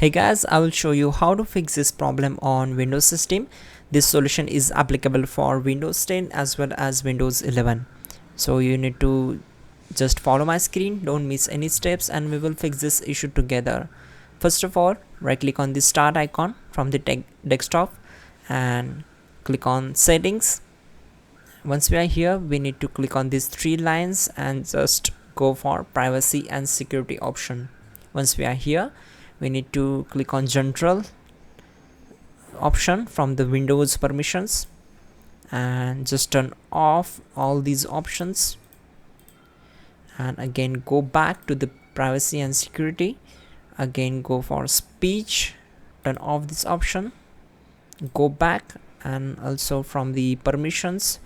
Hey guys, I will show you how to fix this problem on Windows system. This solution is applicable for Windows 10 as well as Windows 11. So you need to just follow my screen, don't miss any steps, and we will fix this issue together. First of all, right click on the start icon from the desktop and click on settings. Once we are here, we need to click on these three lines and just go for privacy and security option. Once we are here, we need to click on general option from the Windows permissions and just turn off all these options, and again go back to the privacy and security. Again go for speech, turn off this option, go back, and also from the permissions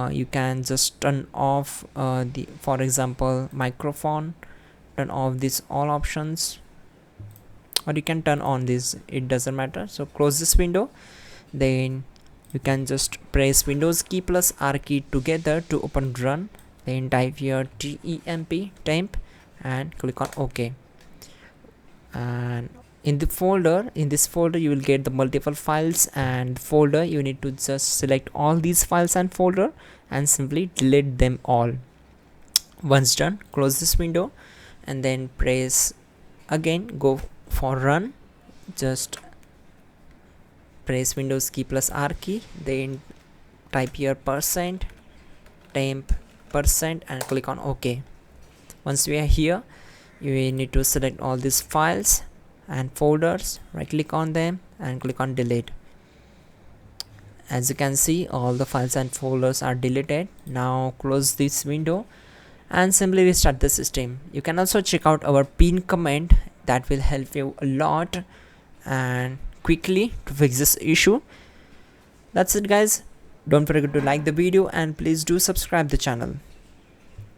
you can just turn off the, for example, microphone. Turn off these all options, or you can turn on this, it doesn't matter. So close this window, then you can just press Windows key plus R key together to open run, then type here temp and click on OK. And in this folder you will get the multiple files and folder. You need to just select all these files and folder and simply delete them all. Once done, close this window and then press again, go for run. Just press Windows key plus R key, then type here %temp% and click on OK. Once we are here, you need to select all these files and folders, right click on them and click on delete. As you can see, all the files and folders are deleted. Now close this window and simply restart the system. You can also check out our pin command, that will help you a lot and quickly to fix this issue. That's it guys. Don't forget to like the video and please do subscribe the channel.